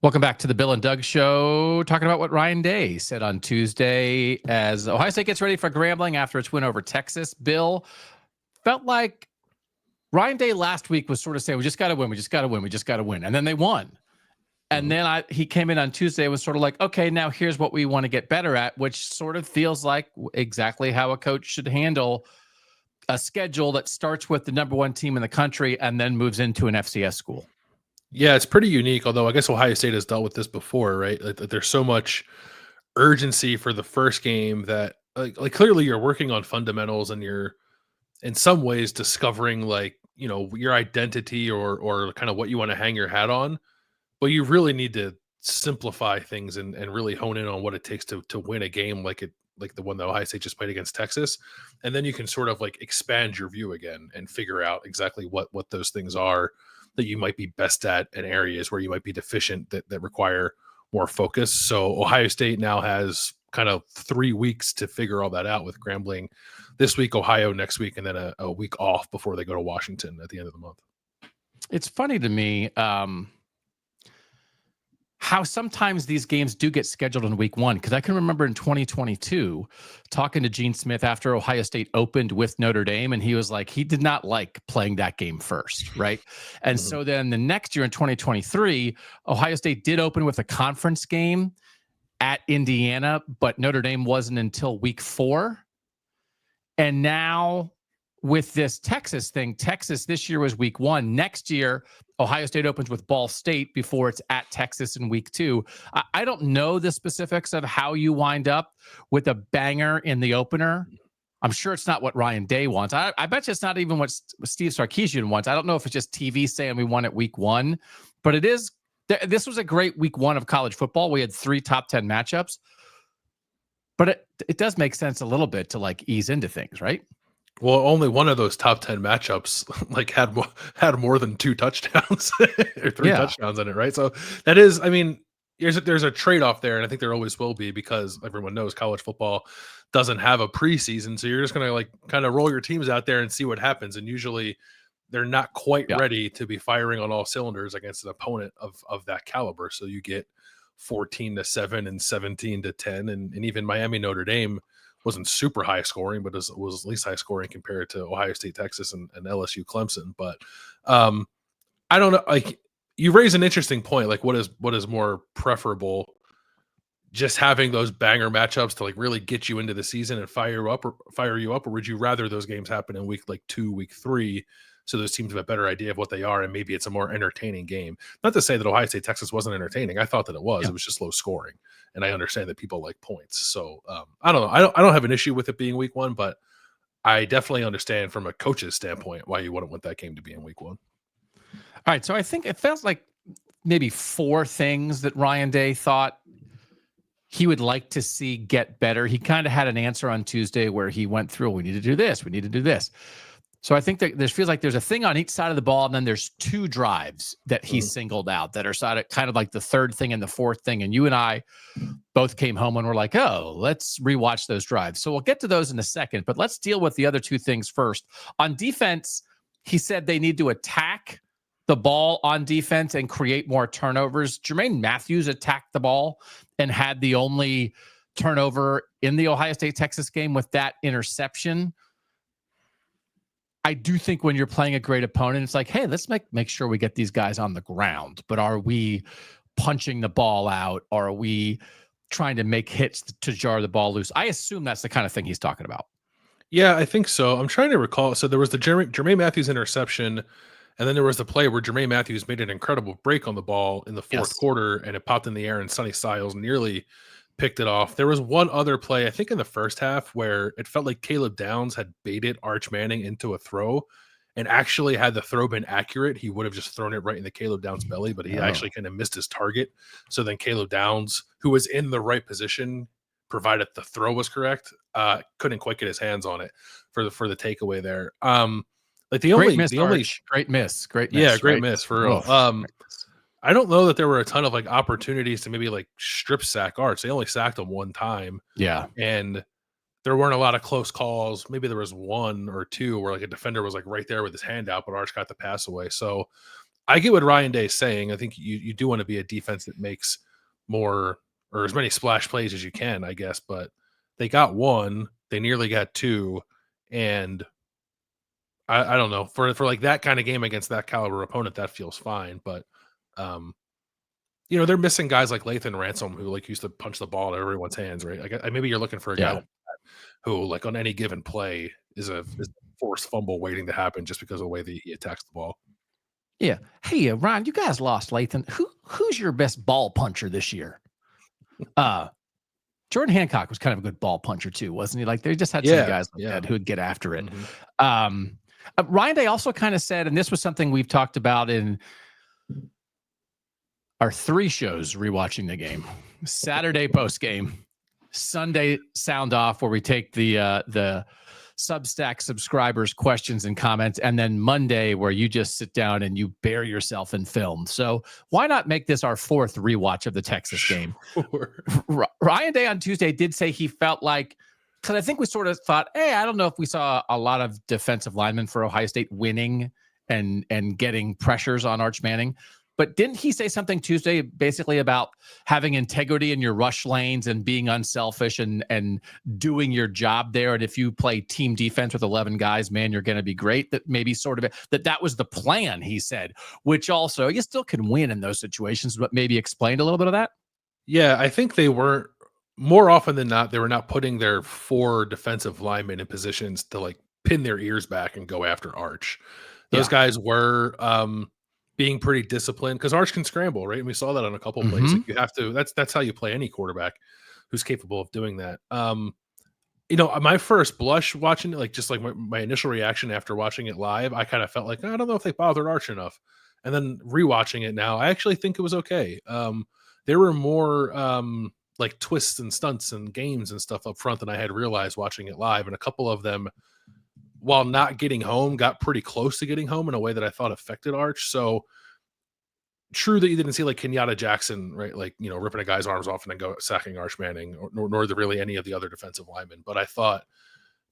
Welcome back to the Bill and Doug Show, talking about what Ryan Day said on Tuesday as Ohio State gets ready for Grambling after its win over Texas. Bill, felt like Ryan Day last week was sort of saying, we just got to win, we just got to win, we just got to win. And then they won. And then he came in on Tuesday and was sort of like, okay, now here's what we want to get better at, which sort of feels like exactly how a coach should handle a schedule that starts with the number one team in the country and then moves into an FCS school. Yeah, it's pretty unique, although I guess Ohio State has dealt with this before, right? Like, there's so much urgency for the first game that like clearly you're working on fundamentals and you're in some ways discovering your identity or kind of what you want to hang your hat on. But you really need to simplify things and really hone in on what it takes to win a game like the one that Ohio State just played against Texas. And then you can sort of like expand your view again and figure out exactly what those things are that you might be best at in areas where you might be deficient that require more focus. So Ohio State now has kind of 3 weeks to figure all that out, with Grambling this week, Ohio next week, and then a week off before they go to Washington at the end of the month. It's funny to me how sometimes these games do get scheduled in week one, because I can remember in 2022 talking to Gene Smith after Ohio State opened with Notre Dame, and he was like, he did not like playing that game first, right? And so then the next year in 2023, Ohio State did open with a conference game at Indiana, but Notre Dame wasn't until week 4. And now with this Texas thing, Texas this year was week 1. Next year, Ohio State opens with Ball State before it's at Texas in week 2. I don't know the specifics of how you wind up with a banger in the opener. I'm sure it's not what Ryan Day wants. I bet you it's not even what Steve Sarkisian wants. I don't know if it's just TV saying we won at week 1, but it is. This was a great week 1 of college football. We had 3 top 10 matchups, but it does make sense a little bit to like ease into things, right? Well, only one of those top 10 matchups like had more than 2 touchdowns or 3 touchdowns in it, right? So that is, I mean, there's a trade-off there, and I think there always will be, because everyone knows college football doesn't have a preseason, so you're just going to like kind of roll your teams out there and see what happens. And usually they're not quite ready to be firing on all cylinders against an opponent of that caliber. So you get 14-7 and 17-10, and even Miami Notre Dame wasn't super high scoring, but was at least high scoring compared to Ohio State, Texas, and LSU Clemson. But I don't know. Like, you raise an interesting point. Like, what is more preferable? Just having those banger matchups to like really get you into the season and fire you up, or would you rather those games happen in week 2, week 3, so those teams have a better idea of what they are, and maybe it's a more entertaining game? Not to say that Ohio State, Texas wasn't entertaining. I thought that it was. It was just low scoring, and I understand that people like points. So I don't know. I don't have an issue with it being week 1, but I definitely understand from a coach's standpoint why you wouldn't want that game to be in week 1. All right. So I think it felt like maybe 4 things that Ryan Day thought he would like to see get better. He kind of had an answer on Tuesday where he went through, we need to do this, we need to do this. So I think that there feels like there's a thing on each side of the ball, and then there's 2 drives that he singled out that are kind of like the third thing and the fourth thing. And you and I both came home and were like, oh, let's rewatch those drives. So we'll get to those in a second, but let's deal with the other 2 things first. On defense, he said they need to attack the ball on defense and create more turnovers. Jermaine Matthews attacked the ball and had the only turnover in the Ohio State-Texas game with that interception. I do think when you're playing a great opponent, it's like, hey, let's make sure we get these guys on the ground. But are we punching the ball out? Or are we trying to make hits to jar the ball loose? I assume that's the kind of thing he's talking about. Yeah, I think so. I'm trying to recall. So there was the Jermaine Matthews interception, and then there was the play where Jermaine Matthews made an incredible break on the ball in the fourth quarter, and it popped in the air, and Sonny Styles nearly picked it off. There was one other play, I think in the first half, where it felt like Caleb Downs had baited Arch Manning into a throw, and actually had the throw been accurate, he would have just thrown it right in the Caleb Downs belly, but he actually kind of missed his target. So then Caleb Downs, who was in the right position, provided the throw was correct, couldn't quite get his hands on it for the takeaway there. Like great miss, great miss, yeah, great miss for real. I don't know that there were a ton of like opportunities to maybe like strip sack Arch. They only sacked him 1 time. Yeah. And there weren't a lot of close calls. Maybe there was 1 or 2 where like a defender was like right there with his hand out, but Arch got the pass away. So I get what Ryan Day is saying. I think you do want to be a defense that makes more or as many splash plays as you can, I guess. But they got one, they nearly got two, and I don't know for like that kind of game against that caliber opponent, that feels fine. But um, they're missing guys like Lathan Ransom who like used to punch the ball in everyone's hands, right? Like maybe you're looking for a guy Yeah. like that who, like on any given play, is a forced fumble waiting to happen just because of the way that he attacks the ball. Yeah. Hey, Ryan, you guys lost Lathan. Who's your best ball puncher this year? Jordan Hancock was kind of a good ball puncher too, wasn't he? Like they just had some guys like that who would get after it. Ryan Day also kind of said, and this was something we've talked about in our 3 shows rewatching the game: Saturday post game, Sunday sound off, where we take the Substack subscribers' questions and comments, and then Monday where you just sit down and you bury yourself in film. So why not make this our 4th rewatch of the Texas game? Ryan Day on Tuesday did say he felt like, because I think we sort of thought, hey, I don't know if we saw a lot of defensive linemen for Ohio State winning and getting pressures on Arch Manning. But didn't he say something Tuesday basically about having integrity in your rush lanes and being unselfish and doing your job there? And if you play team defense with 11 guys, man, you're going to be great. That maybe sort of that was the plan, he said, which also you still can win in those situations, but maybe explained a little bit of that. Yeah, I think they weren't, more often than not, they were not putting their 4 defensive linemen in positions to like pin their ears back and go after Arch. Those guys were being pretty disciplined because Arch can scramble, right? And we saw that on a couple plays. Like you have to. That's how you play any quarterback who's capable of doing that. My first blush watching it, like just like my initial reaction after watching it live, I kind of felt like I don't know if they bothered Arch enough. And then rewatching it now, I actually think it was okay. There were more like twists and stunts and games and stuff up front than I had realized watching it live, and a couple of them, while not getting home, got pretty close to getting home in a way that I thought affected Arch. So true that you didn't see like Kenyatta Jackson, right? Like, ripping a guy's arms off and then go sacking Arch Manning, nor really any of the other defensive linemen. But I thought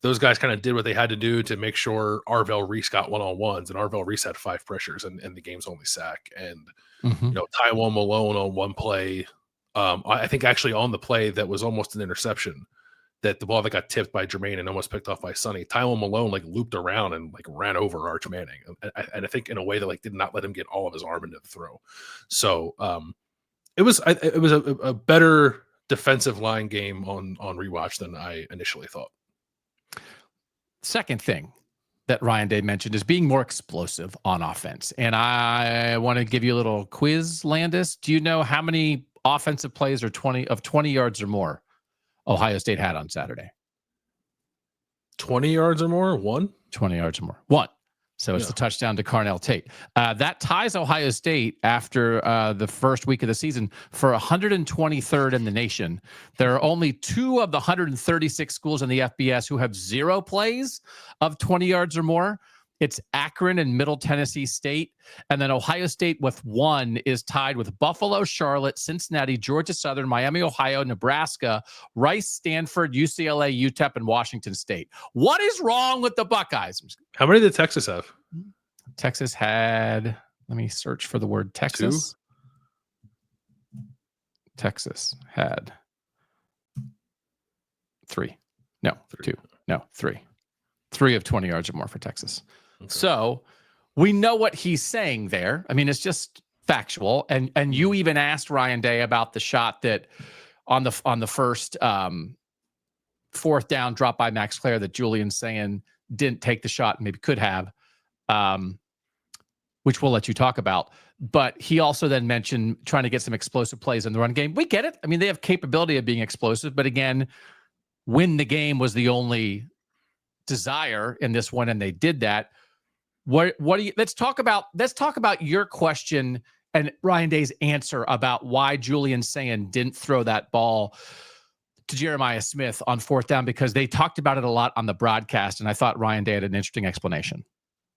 those guys kind of did what they had to do to make sure Arvell Reese got one-on-ones, and Arvell Reese had 5 pressures and the game's only sack. And, Tywone Malone on one play, I think actually on the play that was almost an interception, that the ball that got tipped by Jermaine and almost picked off by Sonny, Tywone Malone like looped around and like ran over Arch Manning, and I think in a way that like did not let him get all of his arm into the throw. So it was a better defensive line game on rewatch than I initially thought. Second thing that Ryan Day mentioned is being more explosive on offense, and I want to give you a little quiz, Landis. Do you know how many offensive plays are 20 yards or more Ohio State had on Saturday? 20 yards or more? 1? 20 yards or more. 1. So it's the touchdown to Carnell Tate. That ties Ohio State after the first week of the season for 123rd in the nation. There are only 2 of the 136 schools in the FBS who have 0 plays of 20 yards or more. It's Akron and Middle Tennessee State. And then Ohio State with 1 is tied with Buffalo, Charlotte, Cincinnati, Georgia Southern, Miami, Ohio, Nebraska, Rice, Stanford, UCLA, UTEP, and Washington State. What is wrong with the Buckeyes? How many did Texas have? Texas had, let me search for the word Texas. 2? Texas had 3. No, 3. 2. No, 3. 3 of 20 yards or more for Texas. Okay. So we know what he's saying there. I mean, it's just factual. And you even asked Ryan Day about the shot that on the first 4th down drop by Max Clare that Julian's saying didn't take the shot and maybe could have, which we'll let you talk about. But he also then mentioned trying to get some explosive plays in the run game. We get it. I mean, they have capability of being explosive, but again, win the game was the only desire in this one, and they did that. What do you? Let's talk about your question and Ryan Day's answer about why Julian Sayin didn't throw that ball to Jeremiah Smith on 4th down, because they talked about it a lot on the broadcast, and I thought Ryan Day had an interesting explanation.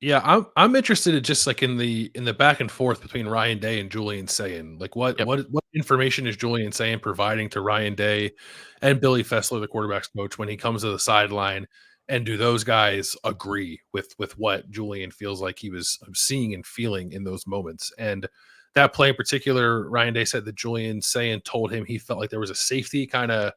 Yeah, I'm interested in just like in the back and forth between Ryan Day and Julian Sayin. Like what information is Julian Sayin providing to Ryan Day and Billy Fessler, the quarterback's coach, when he comes to the sideline And do those guys agree with what Julian feels like he was seeing and feeling in those moments? And that play in particular, Ryan Day said that Julian Sayin told him he felt like there was a safety kind of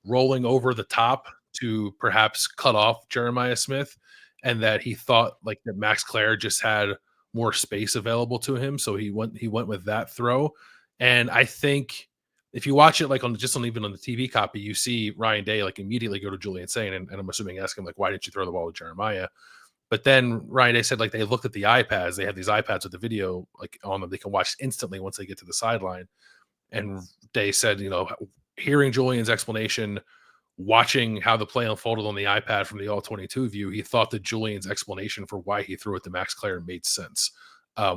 rolling over the top to perhaps cut off Jeremiah Smith, and that he thought like that Max Clare just had more space available to him, so he went with that throw. And I think if you watch it like even on the TV copy, you see Ryan Day like immediately go to Julian Sayin, and I'm assuming ask him like, why didn't you throw the ball to Jeremiah? But then Ryan Day said like they looked at the iPads. They have these iPads with the video like on them. They can watch instantly once they get to the sideline. And Day said, hearing Julian's explanation, watching how the play unfolded on the iPad from the all-22 view, he thought that Julian's explanation for why he threw it to Max Clare made sense.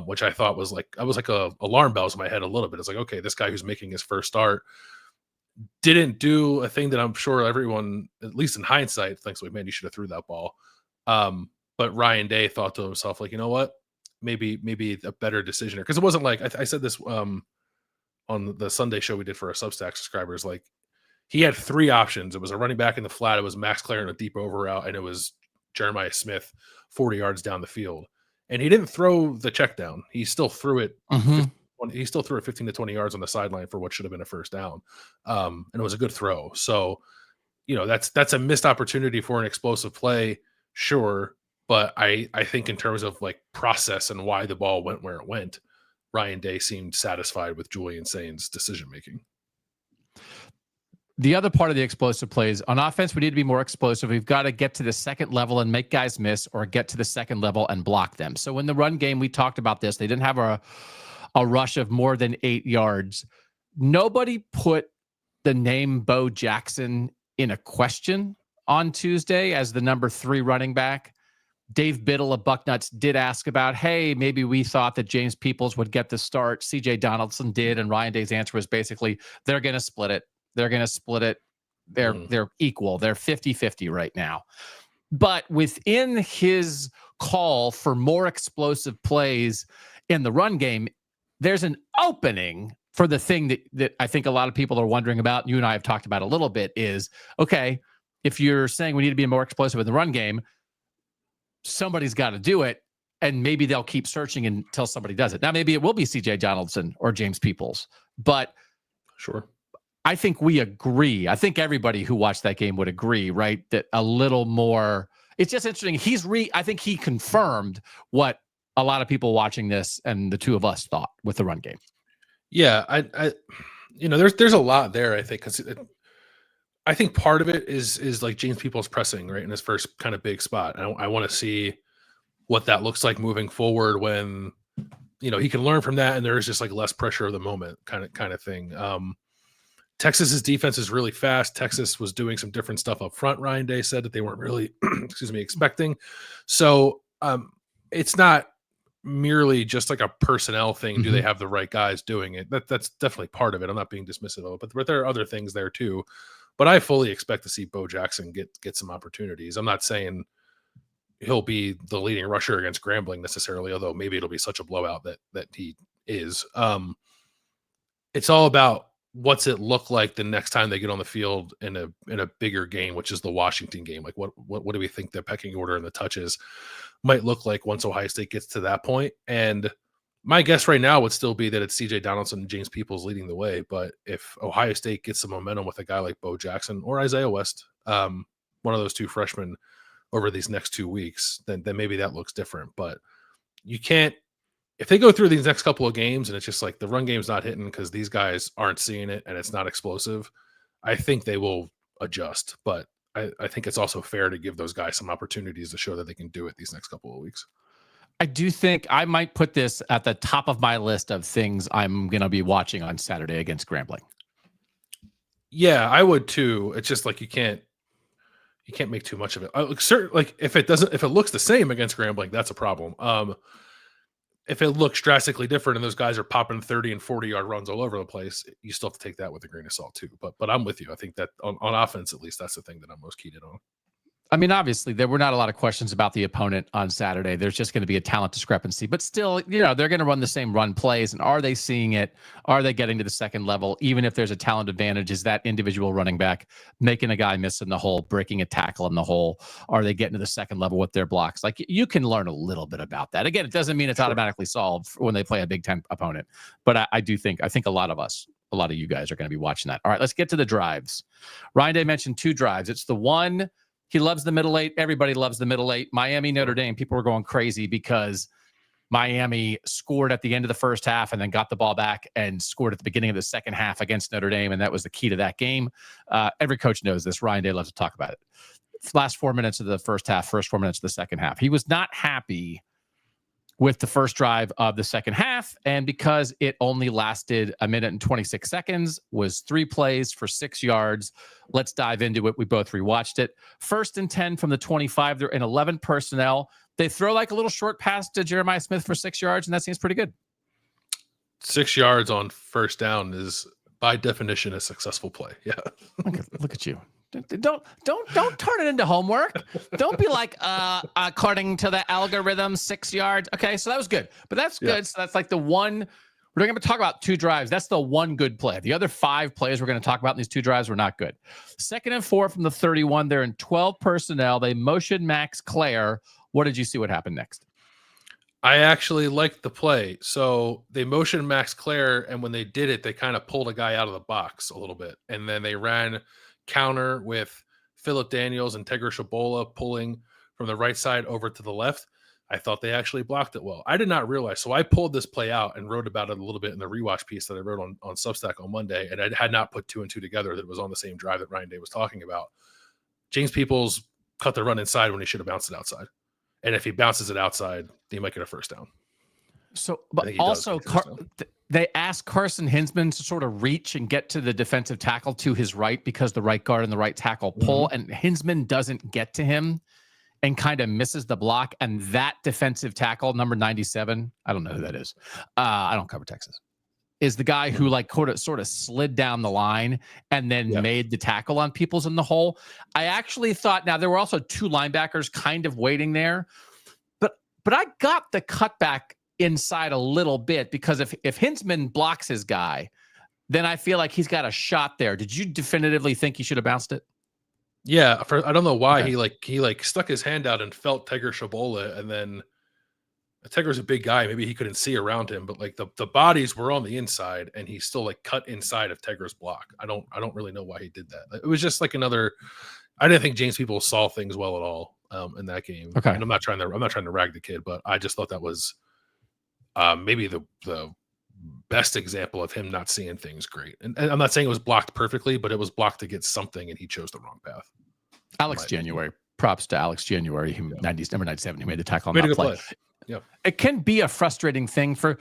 Which I thought was like alarm bells in my head a little bit. It's like, okay, this guy who's making his first start didn't do a thing that I'm sure everyone, at least in hindsight, thinks like, man, you should have threw that ball. But Ryan Day thought to himself, like, you know what, maybe a better decision, because it wasn't like I said this on the Sunday show we did for our Substack subscribers. Like, he had three options. It was a running back in the flat, it was Max Clare in a deep over route, and it was Jeremiah Smith 40 yards down the field. And he didn't throw the check down. He still threw it. He still threw it 15 to 20 yards on the sideline for what should have been a first down. And it was a good throw. So, that's a missed opportunity for an explosive play. Sure. But I think in terms of like process and why the ball went where it went, Ryan Day seemed satisfied with Julian Sayin's decision-making. The other part of the explosive plays on offense, we need to be more explosive. We've got to get to the second level and make guys miss, or get to the second level and block them. So in the run game, we talked about this. They didn't have a rush of more than 8 yards. Nobody put the name Bo Jackson in a question on Tuesday as the number 3 running back. Dave Biddle of Bucknuts did ask about, hey, maybe we thought that James Peoples would get the start. CJ Donaldson did. And Ryan Day's answer was basically, they're going to split it. They're going to split it. They're equal. They're 50-50 right now. But within his call for more explosive plays in the run game, there's an opening for the thing that I think a lot of people are wondering about. You and I have talked about a little bit is, okay, if you're saying we need to be more explosive in the run game, somebody's got to do it. And maybe they'll keep searching until somebody does it. Now, maybe it will be CJ Donaldson or James Peoples, but sure. I think we agree. I think everybody who watched that game would agree, right? That a little more, it's just interesting. I think he confirmed what a lot of people watching this and the two of us thought with the run game. Yeah. There's a lot there, I think, because I think part of it is like James Peoples pressing right in his first kind of big spot. I want to see what that looks like moving forward when, he can learn from that. And there is just like less pressure of the moment kind of thing. Texas's defense is really fast. Texas was doing some different stuff up front. Ryan Day said that they weren't really, expecting. So it's not merely just like a personnel thing. Mm-hmm. Do they have the right guys doing it? That's definitely part of it. I'm not being dismissive of it, but there are other things there too. But I fully expect to see Bo Jackson get some opportunities. I'm not saying he'll be the leading rusher against Grambling necessarily, although maybe it'll be such a blowout that he is. It's all about what's it look like the next time they get on the field in a bigger game, which is the Washington game. Like what do we think the pecking order and the touches might look like once Ohio State gets to that point? And my guess right now would still be that it's CJ Donaldson and James Peoples leading the way. But if Ohio State gets some momentum with a guy like Bo Jackson or Isaiah West, one of those two freshmen over these next 2 weeks, then maybe that looks different. But you can't, if they go through these next couple of games and it's just like the run game's not hitting because these guys aren't seeing it and it's not explosive, I think they will adjust. But I think it's also fair to give those guys some opportunities to show that they can do it these next couple of weeks. I do think I might put this at the top of my list of things I'm going to be watching on Saturday against Grambling. Yeah, I would too. It's just like you can't make too much of it. Like if it looks the same against Grambling, that's a problem. If it looks drastically different and those guys are popping 30 and 40-yard runs all over the place, you still have to take that with a grain of salt too. But I'm with you. I think that on offense, at least, that's the thing that I'm most keyed in on. I mean, obviously, there were not a lot of questions about the opponent on Saturday. There's just going to be a talent discrepancy, but still, they're going to run the same run plays. And are they seeing it? Are they getting to the second level? Even if there's a talent advantage, is that individual running back making a guy miss in the hole, breaking a tackle in the hole? Are they getting to the second level with their blocks? Like, you can learn a little bit about that. Again, it doesn't mean it's automatically solved when they play a Big Ten opponent. But I think a lot of you guys are going to be watching that. All right, let's get to the drives. Ryan Day mentioned 2 drives. It's the one. He loves the middle 8. Everybody loves the middle 8. Miami, Notre Dame, people were going crazy because Miami scored at the end of the first half and then got the ball back and scored at the beginning of the second half against Notre Dame, and that was the key to that game. Every coach knows this. Ryan Day loves to talk about it. Last 4 minutes of the first half, first 4 minutes of the second half. He was not happy with the first drive of the second half, and because it only lasted 1 minute and 26 seconds, was 3 plays for 6 yards. Let's dive into it. We both rewatched it. 1st and 10 from the 25. They're in 11 personnel. They throw like a little short pass to Jeremiah Smith for 6 yards, and that seems pretty good. 6 yards on first down is by definition a successful play. Yeah. Look at you. Don't turn it into homework. Don't be like, according to the algorithm, 6 yards. Okay, so that was good. But that's good. So that's like the one. We're going to talk about 2 drives. That's the one good play. The other 5 plays we're going to talk about in these 2 drives were not good. 2nd and 4 from the 31. They're in 12 personnel. They motion Max Clare. What did you see what happened next? I actually liked the play. So they motioned Max Clare, and when they did it, they kind of pulled a guy out of the box a little bit. And then they ran counter with Phillip Daniels and Tegra Shabola pulling from the right side over to the left. I thought they actually blocked it well. I did not realize. So I pulled this play out and wrote about it a little bit in the rewatch piece that I wrote on Substack on Monday. And I had not put 2 and 2 together that it was on the same drive that Ryan Day was talking about. James Peoples cut the run inside when he should have bounced it outside. And if he bounces it outside, he might get a first down. So, but also they asked Carson Hinsman to sort of reach and get to the defensive tackle to his right because the right guard and the right tackle pull, and Hinsman doesn't get to him and kind of misses the block. And that defensive tackle, number 97, I don't know who that is. I don't cover Texas. Is the guy who like sort of slid down the line and then made the tackle on Peoples in the hole. I actually thought, now there were also 2 linebackers kind of waiting there, but I got the cutback inside a little bit because if Hinsman blocks his guy, then I feel like he's got a shot there. Did you definitively think he should have bounced it? Yeah, I don't know why he stuck his hand out and felt Tegra Shabola, and then Tegra's a big guy. Maybe he couldn't see around him, but like the bodies were on the inside, and he still like cut inside of Tegra's block. I don't really know why he did that. It was just like another. I didn't think James Peoples saw things well at all in that game. Okay, and I'm not trying to rag the kid, but I just thought that was maybe the best example of him not seeing things great. And I'm not saying it was blocked perfectly, but it was blocked to get something, and he chose the wrong path. Alex January. Props to Alex January, number 97, who made the tackle on that play. Yeah, it can be a frustrating thing for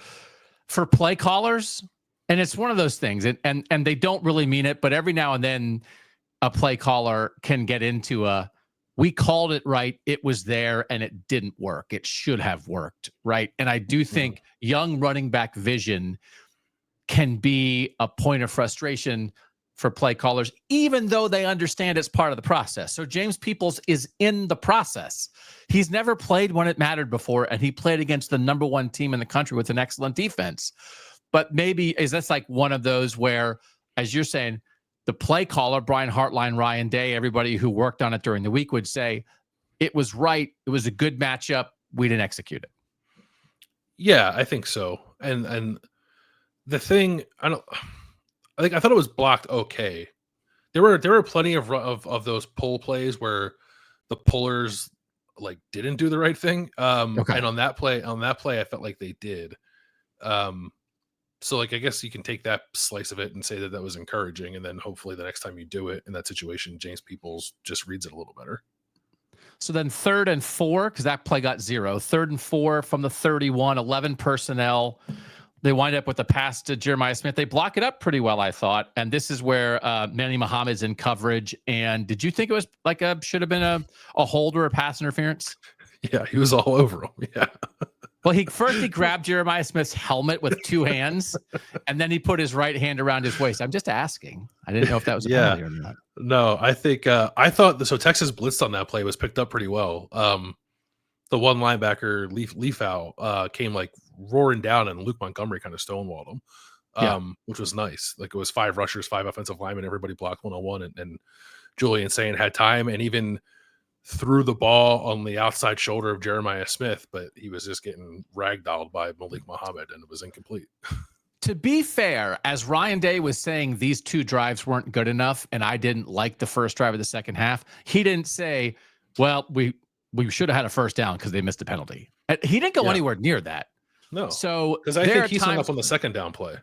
play callers, and it's one of those things. And they don't really mean it, but every now and then, a play caller can get into we called it right, it was there, and it didn't work. It should have worked, right? And I do think young running back vision can be a point of frustration for play callers, even though they understand it's part of the process. So James Peoples is in the process. He's never played when it mattered before, and he played against the number 1 team in the country with an excellent defense. But maybe is this like one of those where, as you're saying, the play caller, Brian Hartline, Ryan Day, everybody who worked on it during the week would say, it was right, it was a good matchup, we didn't execute it. Yeah, I think so. And the thing, I thought it was blocked okay. There were plenty of those pull plays where the pullers like didn't do the right thing. And on that play, I felt like they did. So like I guess you can take that slice of it and say that was encouraging, and then hopefully the next time you do it in that situation, James Peoples just reads it a little better. So then 3rd and 4, because that play got 0. 3rd and 4 from the 31, 11 personnel. They wind up with a pass to Jeremiah Smith. They block it up pretty well, I thought. And this is where Manny Muhammad's in coverage. And did you think it was like should have been a hold or a pass interference? Yeah, he was all over him. Yeah. Well, he grabbed Jeremiah Smith's helmet with 2 hands, and then he put his right hand around his waist. I'm just asking. I didn't know if that was a penalty or not. No, I think I thought so. Texas blitzed on that play, was picked up pretty well. The one linebacker leaf out came like roaring down, and Luke Montgomery kind of stonewalled him, Yeah. which was nice. Like it was 5 rushers, 5 offensive linemen, everybody blocked 1-on-1, and Julian Sayin had time and even threw the ball on the outside shoulder of Jeremiah Smith, but he was just getting ragdolled by Malik Muhammad, and it was incomplete. To be fair, as Ryan Day was saying, these 2 drives weren't good enough, and I didn't like the first drive of the second half. He didn't say, well, we should have had a first down because they missed a penalty. He didn't go anywhere near that. No. So because I think he's hung up on the second down play.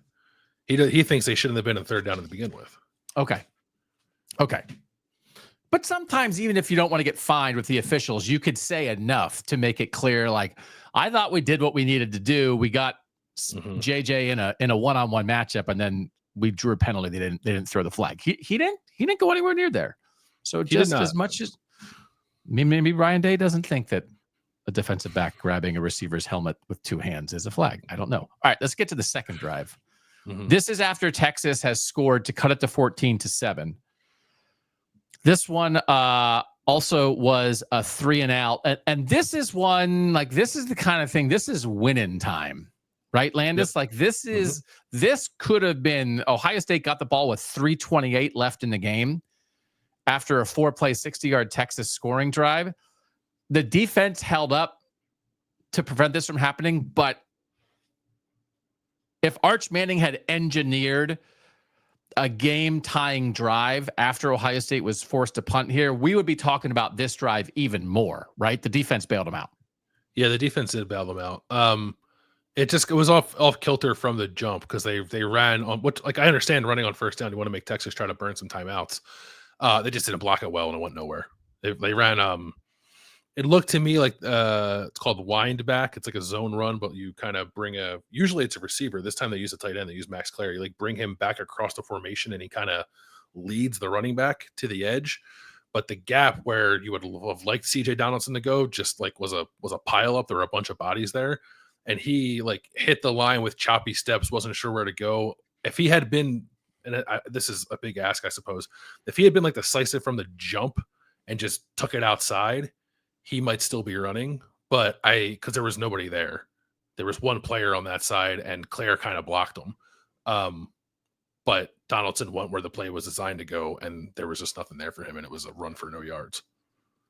He thinks they shouldn't have been a third down to begin with. Okay. But sometimes, even if you don't want to get fined with the officials, you could say enough to make it clear, like, I thought we did what we needed to do. We got JJ in a one-on-one matchup, and then we drew a penalty. They didn't throw the flag. He didn't go anywhere near there. So just as much as maybe Ryan Day doesn't think that a defensive back grabbing a receiver's helmet with 2 hands is a flag. I don't know. All right, let's get to the second drive. This is after Texas has scored to cut it to 14-7. This one also was a 3-and-out. And this is one, like, this is the kind of thing, this is winning time, right, Landis? Yep. Like, this could have been, Ohio State got the ball with 3:28 left in the game after a 4-play, 60-yard Texas scoring drive. The defense held up to prevent this from happening, but if Arch Manning had engineered a game-tying drive after Ohio State was forced to punt here, we would be talking about this drive even more, right? The defense bailed them out. Yeah, the defense did bail them out. It was off kilter from the jump because they ran on what, like, I understand running on first down. You want to make Texas try to burn some timeouts. They just didn't block it well, and it went nowhere. They ran. It looked to me like it's called wind back. It's like a zone run, but you kind of bring usually it's a receiver. This time they use a tight end. They use Max Clary. Like, bring him back across the formation, and he kind of leads the running back to the edge. But the gap where you would have liked CJ Donaldson to go just like was a pile up. There were a bunch of bodies there, and he like hit the line with choppy steps. Wasn't sure where to go. If he had been, and this is a big ask, I suppose, if he had been like decisive from the jump and just took it outside, he might still be running, but because there was nobody there. There was one player on that side, and Claire kind of blocked him. But Donaldson went where the play was designed to go, and there was just nothing there for him, and it was a run for no yards.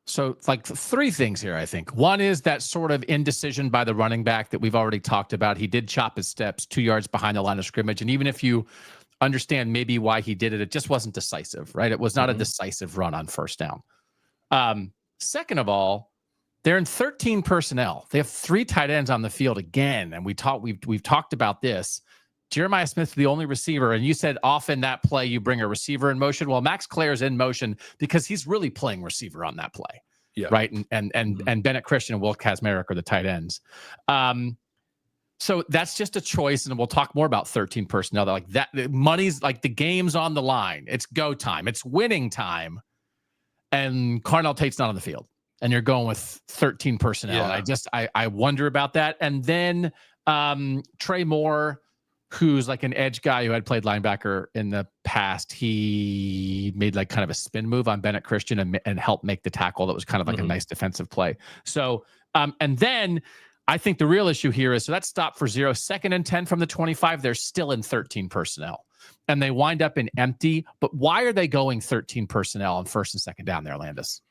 So, like, 3 things here, I think. One is that sort of indecision by the running back that we've already talked about. He did chop his steps 2 yards behind the line of scrimmage, and even if you understand maybe why he did it, it just wasn't decisive, right? It was not a decisive run on first down. Second of all, they're in 13 personnel. They have 3 tight ends on the field again, and we've talked about this. Jeremiah Smith's the only receiver, and you said often that play you bring a receiver in motion. Well, Max Claire's in motion because he's really playing receiver on that play, right? And Bennett Christian and Will Kazmarek are the tight ends. So that's just a choice, and we'll talk more about 13 personnel. Like that, the money's like the game's on the line. It's go time. It's winning time, and Carnell Tate's not on the field. And you're going with 13 personnel. And I wonder about that. And then Trey Moore, who's like an edge guy who had played linebacker in the past, he made like kind of a spin move on Bennett Christian and helped make the tackle. That was kind of like a nice defensive play. So, and then I think the real issue here is, so that's stopped for 0. 2nd and 10 from the 25. They're still in 13 personnel. And they wind up in empty. But why are they going 13 personnel on 1st and 2nd down there, Landis?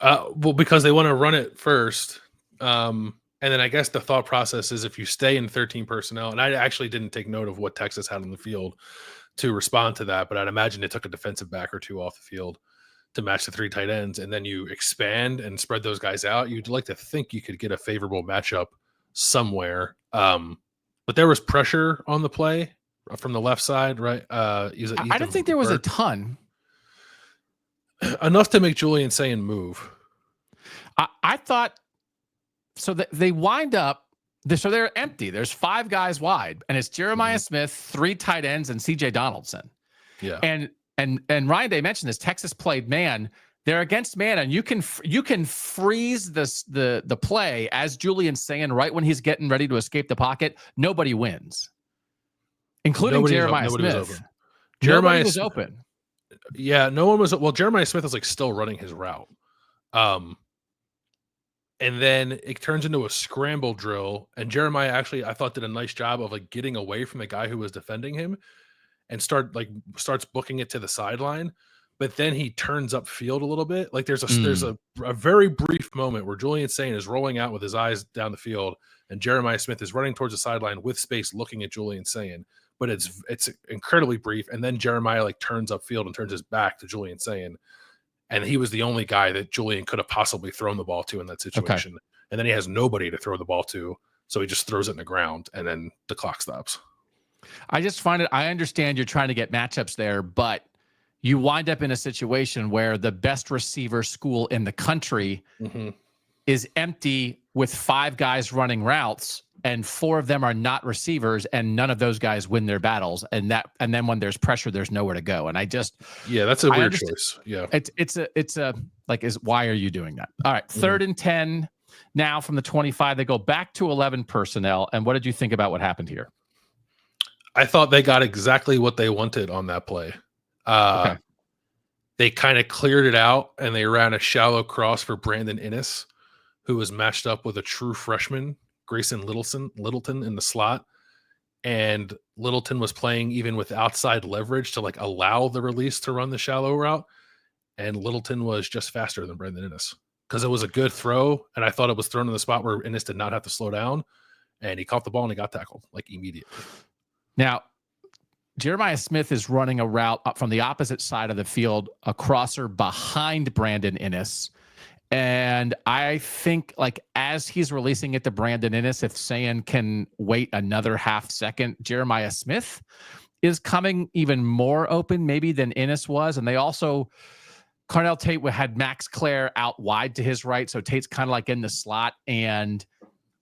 Well, because they want to run it first. And then I guess the thought process is if you stay in 13 personnel, and I actually didn't take note of what Texas had on the field to respond to that, but I'd imagine it took a defensive back or 2 off the field to match the 3 tight ends, and then you expand and spread those guys out. You'd like to think you could get a favorable matchup somewhere. But there was pressure on the play from the left side, right? I don't think there was a ton. Enough to make Julian Sayin move. I thought so that they wind up. So they're empty. There's 5 guys wide, and it's Jeremiah Smith, 3 tight ends, and CJ Donaldson. Yeah. And Ryan Day mentioned this. Texas played man. They're against man, and you can freeze the play as Julian Sayin right when he's getting ready to escape the pocket. Nobody wins, including Jeremiah Smith. Jeremiah was open. Yeah, no one was. Well, Jeremiah Smith is like still running his route. And then it turns into a scramble drill. And Jeremiah actually, I thought, did a nice job of like getting away from the guy who was defending him and starts booking it to the sideline. But then he turns upfield a little bit. Like there's a very brief moment where Julian Sain is rolling out with his eyes down the field, and Jeremiah Smith is running towards the sideline with space, looking at Julian Sain. But it's incredibly brief. And then Jeremiah like turns upfield and turns his back to Julian Sain. And he was the only guy that Julian could have possibly thrown the ball to in that situation. Okay. And then he has nobody to throw the ball to. So he just throws it in the ground, and then the clock stops. I just find it, I understand you're trying to get matchups there, but you wind up in a situation where the best receiver school in the country is empty with 5 guys running routes, and 4 of them are not receivers, and none of those guys win their battles. And then when there's pressure, there's nowhere to go. And that's a weird choice. Yeah. Why are you doing that? All right. 3rd and 10 now from the 25, they go back to 11 personnel. And what did you think about what happened here? I thought they got exactly what they wanted on that play. Okay. They kind of cleared it out, and they ran a shallow cross for Brandon Inniss, who was matched up with a true freshman, Grayson Littleton in the slot. And Littleton was playing even with outside leverage to like allow the release to run the shallow route. And Littleton was just faster than Brandon Inniss because it was a good throw. And I thought it was thrown in the spot where Inniss did not have to slow down, and he caught the ball and he got tackled like immediately. Now, Jeremiah Smith is running a route up from the opposite side of the field, a crosser behind Brandon Inniss. And I think, like, as he's releasing it to Brandon Inniss, if Sain can wait another half second, Jeremiah Smith is coming even more open maybe than Inniss was. And they also, Carnell Tate had Max Clare out wide to his right. So Tate's kind of like in the slot. And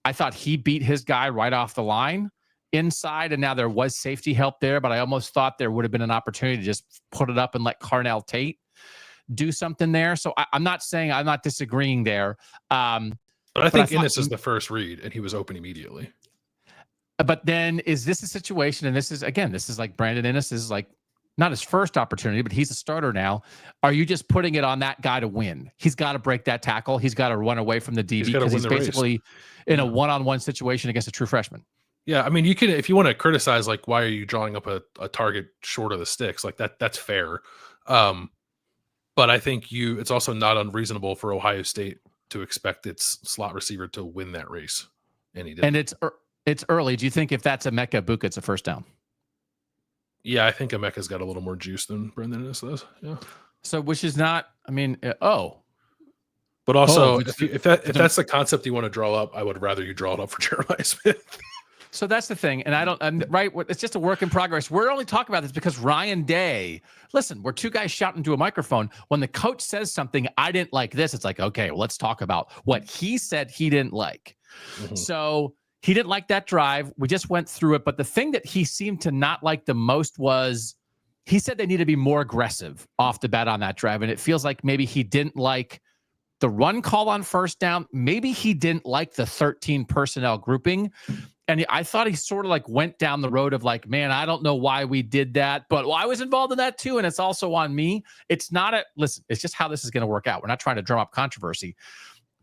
I thought he beat his guy right off the line inside, and now there was safety help there, but I almost thought there would have been an opportunity to just put it up and let Carnell Tate do something there. So I'm not disagreeing there. But I think Inniss is the first read, and he was open immediately. But then is this a situation, and this is like Brandon Inniss is like not his first opportunity, but he's a starter now. Are you just putting it on that guy to win? He's got to break that tackle. He's got to run away from the DB because he's basically in a one-on-one situation against a true freshman. Yeah, I mean, you can, if you want to criticize, like, why are you drawing up a target short of the sticks? Like that's fair. But I think it's also not unreasonable for Ohio State to expect its slot receiver to win that race. And he did. And it's early. Do you think if that's Emeka Egbuka, it's a first down? Yeah, I think Emeka's got a little more juice than Brendan Inniss does. Yeah. So, which is not, I mean, But also, if that's the concept you want to draw up, I would rather you draw it up for Jeremiah Smith. So that's the thing. And right. It's just a work in progress. We're only talking about this because Ryan Day, listen, we're 2 guys shouting into a microphone. When the coach says something, I didn't like this. It's like, okay, well, let's talk about what he said he didn't like. So he didn't like that drive. We just went through it. But the thing that he seemed to not like the most was he said they need to be more aggressive off the bat on that drive. And it feels like maybe he didn't like the run call on first down. Maybe he didn't like the 13 personnel grouping. And I thought he sort of like went down the road of like, man, I don't know why we did that, but I was involved in that too. And it's also on me. It's just how this is going to work out. We're not trying to drum up controversy,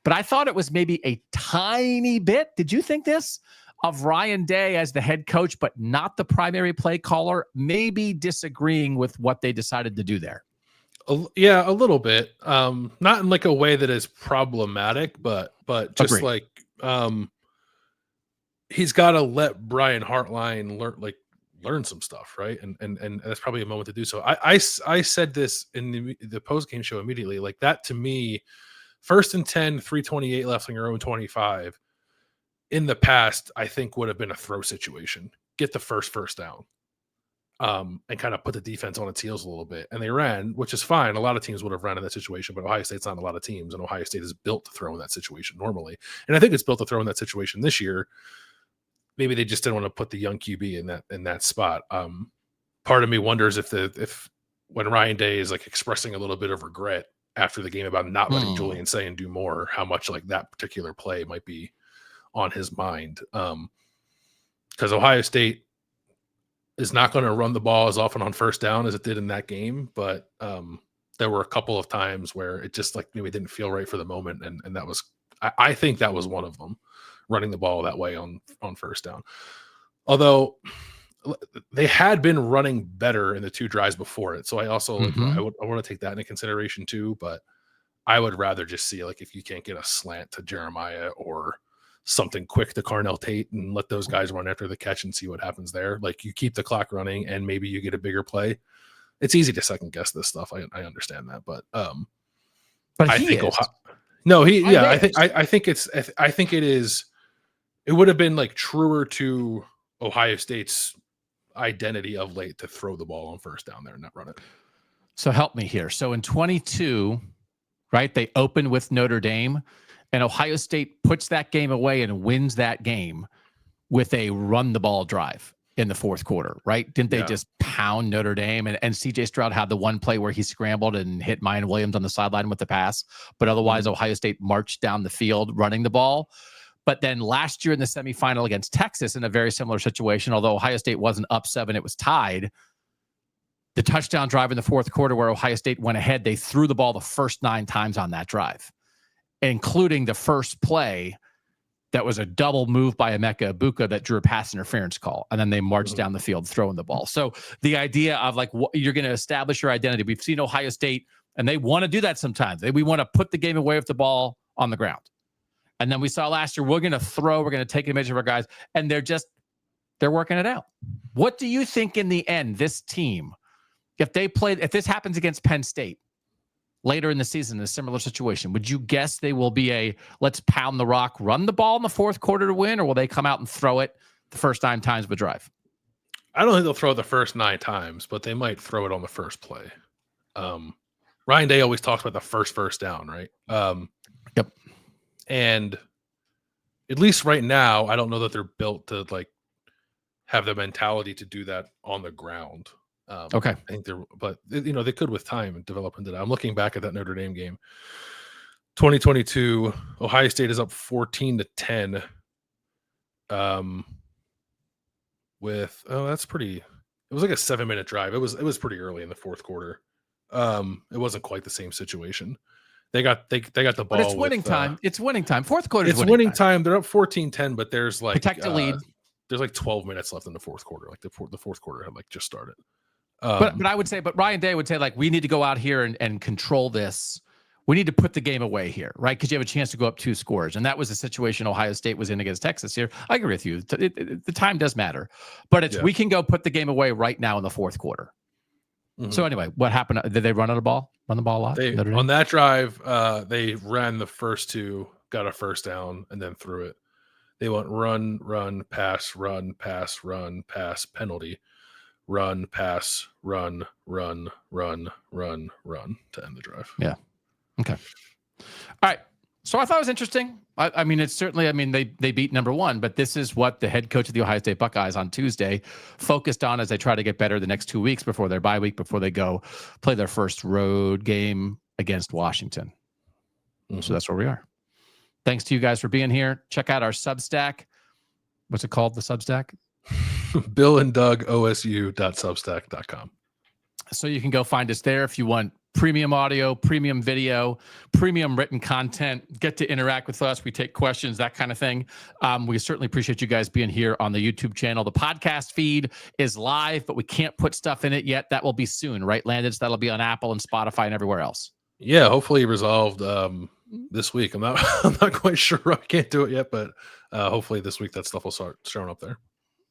but I thought it was maybe a tiny bit. Did you think this of Ryan Day as the head coach, but not the primary play caller, maybe disagreeing with what they decided to do there? Yeah, a little bit. Not in like a way that is problematic, but just Agreed. He's got to let Brian Hartline learn some stuff, right? And that's probably a moment to do so. I said this in the post-game show immediately. Like that to me, 1st and 10, 3:28 left on your own 25. In the past, I think would have been a throw situation. Get the first down. And kind of put the defense on its heels a little bit. And they ran, which is fine. A lot of teams would have run in that situation, but Ohio State's not a lot of teams, and Ohio State is built to throw in that situation normally. And I think it's built to throw in that situation this year. Maybe they just didn't want to put the young QB in that spot. Part of me wonders if when Ryan Day is like expressing a little bit of regret after the game about not letting Julian Sain do more, how much like that particular play might be on his mind. Because Ohio State, is not going to run the ball as often on first down as it did in that game, but there were a couple of times where it just like maybe didn't feel right for the moment, and that was I think that was one of them, running the ball that way on first down. Although they had been running better in the 2 drives before it, so I also I want to take that into consideration too. But I would rather just see like if you can't get a slant to Jeremiah or something quick to Carnell Tate and let those guys run after the catch and see what happens there. Like you keep the clock running and maybe you get a bigger play. It's easy to second guess this stuff. I understand that, but I think I think it is. It would have been like truer to Ohio State's identity of late to throw the ball on first down there and not run it. So help me here. So in 22, right, they opened with Notre Dame, and Ohio State puts that game away and wins that game with a run the ball drive in the fourth quarter, right? Didn't they just pound Notre Dame? And CJ Stroud had the one play where he scrambled and hit Mayan Williams on the sideline with the pass. But otherwise, Ohio State marched down the field running the ball. But then last year in the semifinal against Texas in a very similar situation, although Ohio State wasn't up 7, it was tied. The touchdown drive in the fourth quarter where Ohio State went ahead, they threw the ball the first 9 times on that drive, including the first play that was a double move by Emeka Ibuka that drew a pass interference call. And then they marched down the field throwing the ball. So the idea of like, you're going to establish your identity. We've seen Ohio State, and they want to do that sometimes. We want to put the game away with the ball on the ground. And then we saw last year, we're going to throw, we're going to take advantage of our guys. And they're working it out. What do you think in the end, this team, if this happens against Penn State later in the season in a similar situation, would you guess they will be let's pound the rock, run the ball in the fourth quarter to win, or will they come out and throw it the first 9 times of a drive? I don't think they'll throw it the first 9 times, but they might throw it on the first play. Ryan Day always talks about the first down, right? Yep. And at least right now, I don't know that they're built to like have the mentality to do that on the ground. Okay. I think but they could with time and develop into that. I'm looking back at that Notre Dame game. 2022, Ohio State is up 14-10. That's pretty. It was like a 7-minute drive. It was pretty early in the fourth quarter. It wasn't quite the same situation. They got the ball. But it's winning time. It's winning time. Fourth quarter. It's winning time. They're up 14-10, but there's like protect the lead. There's like 12 minutes left in the fourth quarter. Like the fourth quarter had like just started. But I would say, but Ryan Day would say, like, we need to go out here and control this. We need to put the game away here, right? Because you have a chance to go up 2 scores. And that was the situation Ohio State was in against Texas here. I agree with you. The time does matter. But we can go put the game away right now in the fourth quarter. Mm-hmm. So anyway, what happened? Did they run the ball a lot? On that drive, they ran the first 2, got a first down, and then threw it. They went run, pass, penalty. Run, pass, run to end the drive. Yeah. Okay. All right. So I thought it was interesting. I mean, it's certainly, they beat number 1, but this is what the head coach of the Ohio State Buckeyes on Tuesday focused on as they try to get better the next 2 weeks before their bye week, before they go play their first road game against Washington. Mm-hmm. So that's where we are. Thanks to you guys for being here. Check out our Substack. What's it called? The Substack? Bill and Doug OSU.substack.com. So you can go find us there if you want premium audio, premium video, premium written content, get to interact with us. We take questions, that kind of thing. We certainly appreciate you guys being here on the YouTube channel. The podcast feed is live, but we can't put stuff in it yet. That will be soon, right, Landon? So that'll be on Apple and Spotify and everywhere else. Yeah, hopefully resolved this week. I'm not quite sure. I can't do it yet, but hopefully this week that stuff will start showing up there.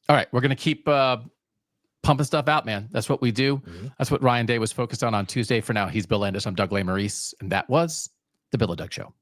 All right, we're going to keep pumping stuff out, man. That's what we do. Mm-hmm. That's what Ryan Day was focused on Tuesday. For now, he's Bill Landis. I'm Doug Lesmerises, and that was The Bill and Doug Show.